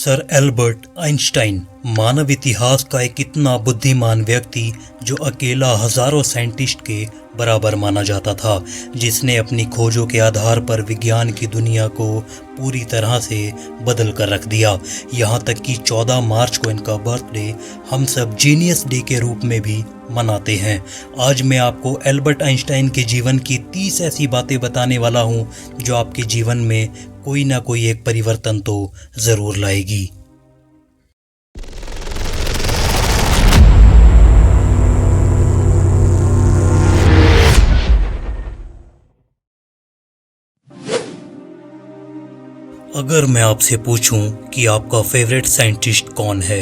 Sir Albert Einstein मानव इतिहास का एक इतना बुद्धिमान व्यक्ति जो अकेला हजारों साइंटिस्ट के बराबर माना जाता था, जिसने अपनी खोजों के आधार पर विज्ञान की दुनिया को पूरी तरह से बदल कर रख दिया। यहाँ तक कि 14 मार्च को इनका बर्थडे हम सब जीनियस डे के रूप में भी मनाते हैं। आज मैं आपको एल्बर्ट आइंस्टाइन के जीवन की 30 ऐसी बातें बताने वाला हूँ जो आपके जीवन में कोई ना कोई एक परिवर्तन तो ज़रूर लाएगी। अगर मैं आपसे पूछूं कि आपका फेवरेट साइंटिस्ट कौन है,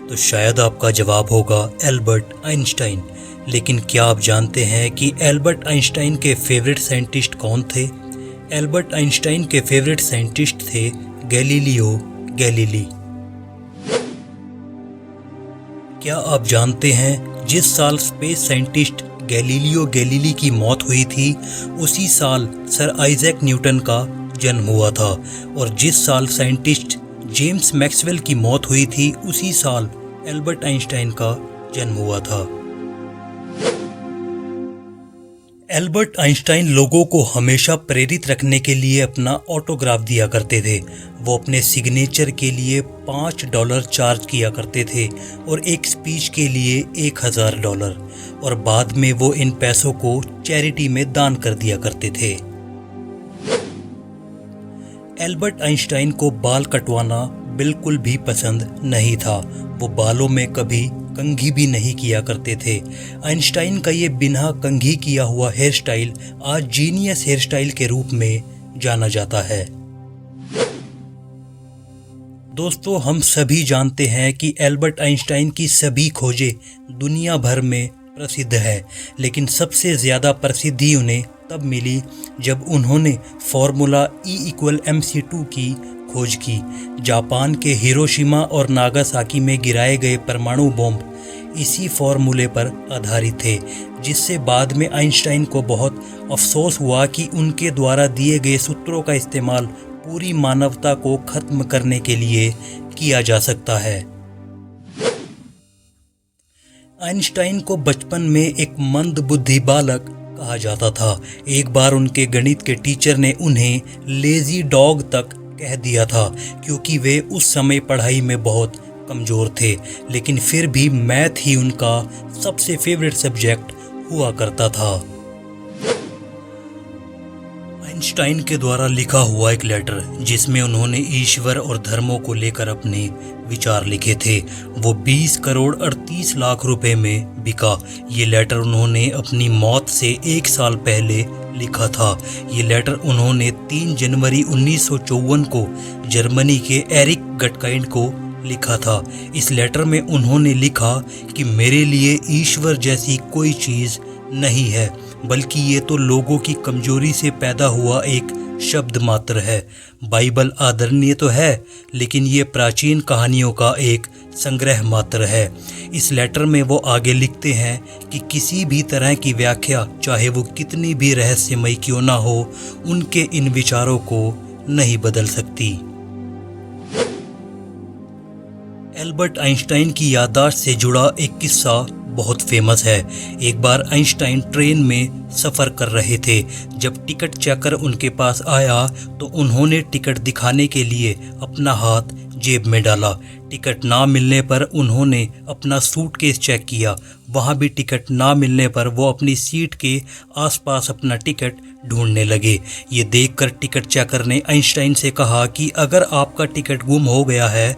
तो शायद आपका जवाब होगा एल्बर्ट आइंस्टाइन। लेकिन क्या आप जानते हैं कि एल्बर्ट आइंस्टाइन के फेवरेट साइंटिस्ट कौन थे? एल्बर्ट आइंस्टाइन के फेवरेट साइंटिस्ट थे गैलीलियो गैलीली। क्या आप जानते हैं जिस साल स्पेस साइंटिस्ट गैलीलियो गैलीली की मौत हुई थी, उसी साल सर आइजैक न्यूटन का जन्म हुआ था, और जिस साल साइंटिस्ट जेम्स मैक्सवेल की मौत हुई थी, उसी साल एल्बर्ट आइंस्टाइन का जन्म हुआ था। एल्बर्ट आइंस्टाइन लोगों को हमेशा प्रेरित रखने के लिए अपना ऑटोग्राफ दिया करते थे। वो अपने सिग्नेचर के लिए $5 चार्ज किया करते थे और एक स्पीच के लिए $1000, और बाद में वो इन पैसों को चैरिटी में दान कर दिया करते थे। एल्बर्ट आइंस्टाइन को बाल कटवाना बिल्कुल भी पसंद नहीं था। वो बालों में कभी कंघी भी नहीं किया करते थे। आइंस्टाइन का ये बिना कंघी किया हुआ हेयर स्टाइल आज जीनियस हेयर स्टाइल के रूप में जाना जाता है। दोस्तों, हम सभी जानते हैं कि एल्बर्ट आइंस्टाइन की सभी खोजें दुनिया भर में प्रसिद्ध है, लेकिन सबसे ज़्यादा प्रसिद्धि उन्हें तब मिली जब उन्होंने फार्मूला E=mc2 की खोज की। जापान के हिरोशिमा और नागासाकी में गिराए गए परमाणु बॉम्ब इसी फार्मूले पर आधारित थे, जिससे बाद में आइंस्टाइन को बहुत अफसोस हुआ कि उनके द्वारा दिए गए सूत्रों का इस्तेमाल पूरी मानवता को खत्म करने के लिए किया जा सकता है। आइंस्टाइन को बचपन में एक मंदबुद्धि बालक कहा जाता था। एक बार उनके गणित के टीचर ने उन्हें लेजी डॉग तक कह दिया था, क्योंकि वे उस समय पढ़ाई में बहुत कमज़ोर थे। लेकिन फिर भी मैथ ही उनका सबसे फेवरेट सब्जेक्ट हुआ करता था। आइंस्टाइन के द्वारा लिखा हुआ एक लेटर, जिसमें उन्होंने ईश्वर और धर्मों को लेकर अपने विचार लिखे थे, वो 20 करोड़ 38 लाख रुपए में बिका। ये लेटर उन्होंने अपनी मौत से 1 साल पहले लिखा था। ये लेटर उन्होंने 3 जनवरी 1954 को जर्मनी के एरिक गटकाइंड को लिखा था। इस लेटर में उन्होंने लिखा कि मेरे लिए ईश्वर जैसी कोई चीज़ नहीं है, बल्कि ये तो लोगों की कमजोरी से पैदा हुआ एक शब्द मात्र है। बाइबल आदरणीय तो है, लेकिन ये प्राचीन कहानियों का एक संग्रह मात्र है। इस लेटर में वो आगे लिखते हैं कि किसी भी तरह की व्याख्या, चाहे वो कितनी भी रहस्यमयी क्यों ना हो, उनके इन विचारों को नहीं बदल सकती। एल्बर्ट आइंस्टाइन की याददाश्त से जुड़ा एक किस्सा बहुत फेमस है। एक बार आइंस्टाइन ट्रेन में सफ़र कर रहे थे। जब टिकट चेकर उनके पास आया तो उन्होंने टिकट दिखाने के लिए अपना हाथ जेब में डाला। टिकट ना मिलने पर उन्होंने अपना सूटकेस चेक किया। वहाँ भी टिकट ना मिलने पर वो अपनी सीट के आसपास अपना टिकट ढूंढने लगे। ये देखकर टिकट चेकर ने आइंस्टाइन से कहा कि अगर आपका टिकट गुम हो गया है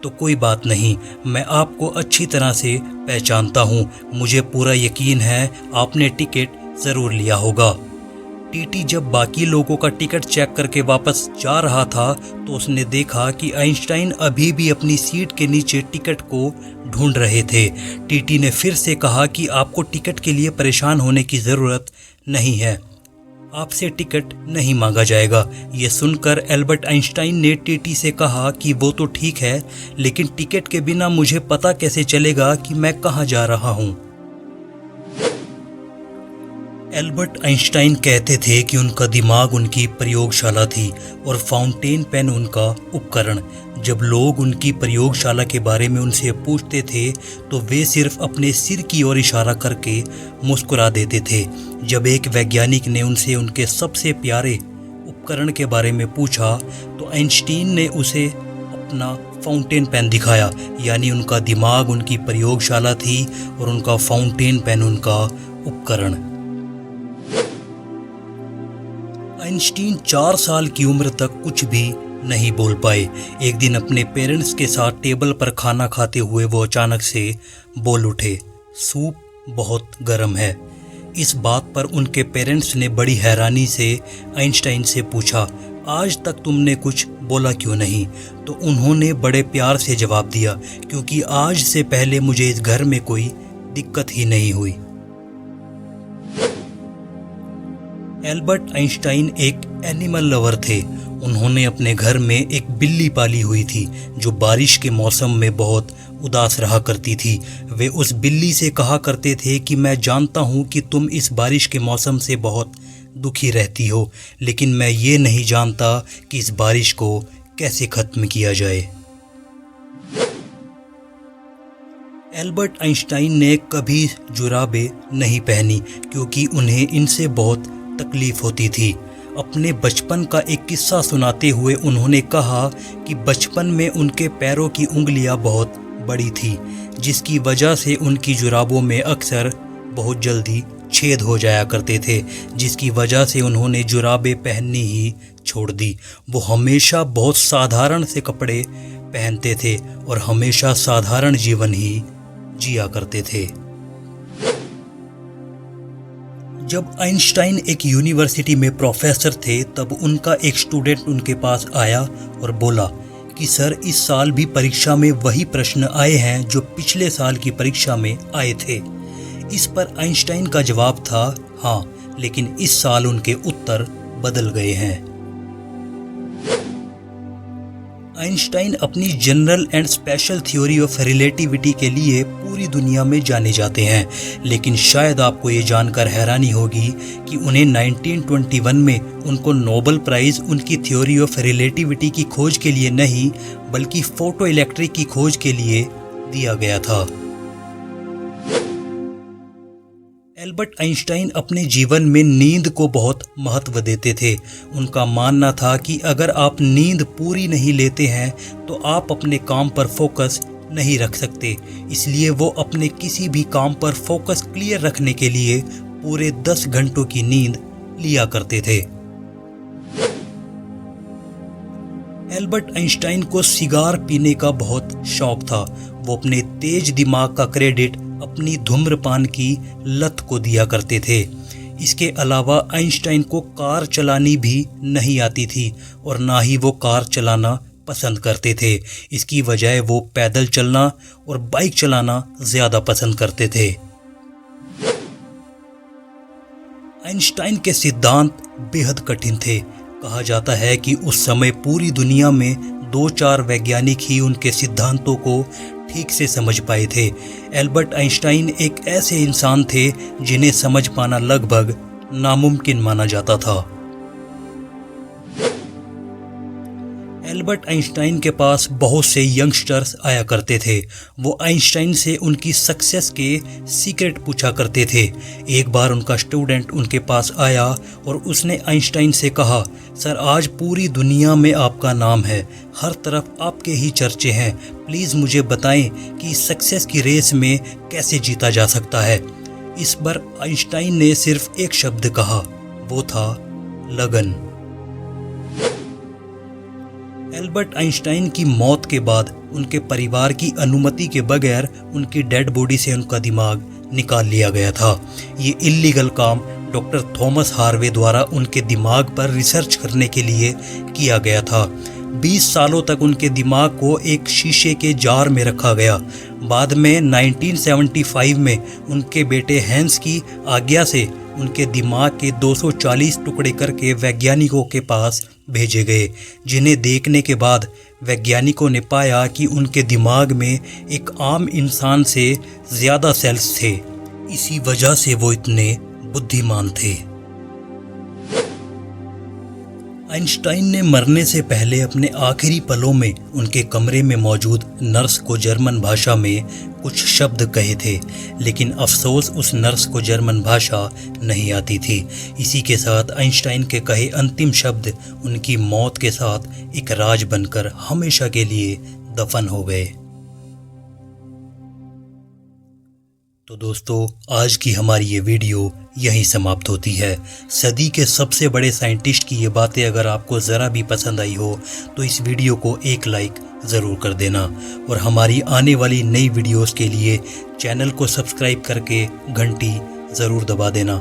तो कोई बात नहीं, मैं आपको अच्छी तरह से पहचानता हूँ। मुझे पूरा यकीन है आपने टिकट ज़रूर लिया होगा। टीटी जब बाकी लोगों का टिकट चेक करके वापस जा रहा था तो उसने देखा कि आइंस्टाइन अभी भी अपनी सीट के नीचे टिकट को ढूंढ रहे थे। टीटी ने फिर से कहा कि आपको टिकट के लिए परेशान होने की ज़रूरत नहीं है, आपसे टिकट नहीं मांगा जाएगा। ये सुनकर एल्बर्ट आइंस्टाइन ने टीटी से कहा कि वो तो ठीक है, लेकिन टिकट के बिना मुझे पता कैसे चलेगा कि मैं कहाँ जा रहा हूँ। एल्बर्ट आइंस्टाइन कहते थे कि उनका दिमाग उनकी प्रयोगशाला थी और फाउंटेन पेन उनका उपकरण। जब लोग उनकी प्रयोगशाला के बारे में उनसे पूछते थे तो वे सिर्फ अपने सिर की ओर इशारा करके मुस्कुरा देते थे। जब एक वैज्ञानिक ने उनसे उनके सबसे प्यारे उपकरण के बारे में पूछा तो आइंस्टीन ने उसे अपना फाउंटेन पेन दिखाया, यानी उनका दिमाग उनकी प्रयोगशाला थी और उनका फाउंटेन पेन उनका उपकरण। आइंस्टीन 4 साल की उम्र तक कुछ भी नहीं बोल पाए। एक दिन अपने पेरेंट्स के साथ टेबल पर खाना खाते हुए वो अचानक से बोल उठे, सूप बहुत गर्म है। इस बात पर उनके पेरेंट्स ने बड़ी हैरानी से आइंस्टाइन से पूछा, आज तक तुमने कुछ बोला क्यों नहीं? तो उन्होंने बड़े प्यार से जवाब दिया, क्योंकि आज से पहले मुझे इस घर में कोई दिक्कत ही नहीं हुई। एल्बर्ट आइंस्टाइन एक एनिमल लवर थे। उन्होंने अपने घर में एक बिल्ली पाली हुई थी जो बारिश के मौसम में बहुत उदास रहा करती थी। वे उस बिल्ली से कहा करते थे कि मैं जानता हूँ कि तुम इस बारिश के मौसम से बहुत दुखी रहती हो, लेकिन मैं ये नहीं जानता कि इस बारिश को कैसे ख़त्म किया जाए। एल्बर्ट आइंस्टाइन ने कभी जुराबें नहीं पहनी क्योंकि उन्हें इनसे बहुत तकलीफ होती थी। अपने बचपन का एक किस्सा सुनाते हुए उन्होंने कहा कि बचपन में उनके पैरों की उंगलियां बहुत बड़ी थी, जिसकी वजह से उनकी जुराबों में अक्सर बहुत जल्दी छेद हो जाया करते थे, जिसकी वजह से उन्होंने जुराबें पहननी ही छोड़ दी। वो हमेशा बहुत साधारण से कपड़े पहनते थे और हमेशा साधारण जीवन ही जिया करते थे। जब आइंस्टाइन एक यूनिवर्सिटी में प्रोफेसर थे तब उनका एक स्टूडेंट उनके पास आया और बोला कि सर, इस साल भी परीक्षा में वही प्रश्न आए हैं जो पिछले साल की परीक्षा में आए थे। इस पर आइंस्टाइन का जवाब था, हाँ, लेकिन इस साल उनके उत्तर बदल गए हैं। आइंस्टाइन अपनी general and special theory of relativity के लिए पूरी दुनिया में जाने जाते हैं, लेकिन शायद आपको ये जानकर हैरानी होगी कि उन्हें 1921 में उनको नोबेल प्राइज़ उनकी थ्योरी ऑफ रिलेटिविटी की खोज के लिए नहीं बल्कि फोटो इलेक्ट्रिक की खोज के लिए दिया गया था। एल्बर्ट आइंस्टाइन अपने जीवन में नींद को बहुत महत्व देते थे। उनका मानना था कि अगर आप नींद पूरी नहीं लेते हैं तो आप अपने काम पर फोकस नहीं रख सकते। इसलिए वो अपने किसी भी काम पर फोकस क्लियर रखने के लिए पूरे 10 घंटों की नींद लिया करते थे। एल्बर्ट आइंस्टाइन को सिगार पीने का बहुत शौक था। वो अपने तेज दिमाग का क्रेडिट अपनी धूम्रपान की लत को दिया करते थे। इसके अलावा आइंस्टाइन को कार चलानी भी नहीं आती थी और ना ही वो कार चलाना पसंद करते थे। इसकी वजह वो पैदल चलना और बाइक चलाना ज़्यादा पसंद करते थे। आइंस्टाइन के सिद्धांत बेहद कठिन थे। कहा जाता है कि उस समय पूरी दुनिया में 2-4 वैज्ञानिक ही उनके सिद्धांतों को ठीक से समझ पाए थे। एल्बर्ट आइंस्टाइन एक ऐसे इंसान थे जिन्हें समझ पाना लगभग नामुमकिन माना जाता था। एल्बर्ट आइंस्टाइन के पास बहुत से यंगस्टर्स आया करते थे। वो आइंस्टाइन से उनकी सक्सेस के सीक्रेट पूछा करते थे। एक बार उनका स्टूडेंट उनके पास आया और उसने आइंस्टाइन से कहा, सर, आज पूरी दुनिया में आपका नाम है, हर तरफ आपके ही चर्चे हैं, प्लीज़ मुझे बताएं कि सक्सेस की रेस में कैसे जीता जा सकता है। इस पर आइंस्टाइन ने सिर्फ एक शब्द कहा, वो था लगन। एल्बर्ट आइंस्टाइन की मौत के बाद उनके परिवार की अनुमति के बगैर उनकी डेड बॉडी से उनका दिमाग निकाल लिया गया था। ये इल्लीगल काम डॉक्टर थॉमस हार्वे द्वारा उनके दिमाग पर रिसर्च करने के लिए किया गया था। 20 सालों तक उनके दिमाग को एक शीशे के जार में रखा गया। बाद में 1975 में उनके बेटे हैंस की आज्ञा से उनके दिमाग के 240 टुकड़े करके वैज्ञानिकों के पास भेजे गए, जिन्हें देखने के बाद वैज्ञानिकों ने पाया कि उनके दिमाग में एक आम इंसान से ज़्यादा सेल्स थे। इसी वजह से वो इतने बुद्धिमान थे। आइंस्टाइन ने मरने से पहले अपने आखिरी पलों में उनके कमरे में मौजूद नर्स को जर्मन भाषा में कुछ शब्द कहे थे, लेकिन अफसोस उस नर्स को जर्मन भाषा नहीं आती थी। इसी के साथ आइंस्टाइन के कहे अंतिम शब्द उनकी मौत के साथ एक राज बनकर हमेशा के लिए दफन हो गए। तो दोस्तों, आज की हमारी ये वीडियो यहीं समाप्त होती है। सदी के सबसे बड़े साइंटिस्ट की ये बातें अगर आपको ज़रा भी पसंद आई हो तो इस वीडियो को एक लाइक ज़रूर कर देना और हमारी आने वाली नई वीडियोस के लिए चैनल को सब्सक्राइब करके घंटी ज़रूर दबा देना।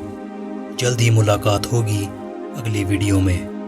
जल्द ही मुलाकात होगी अगली वीडियो में।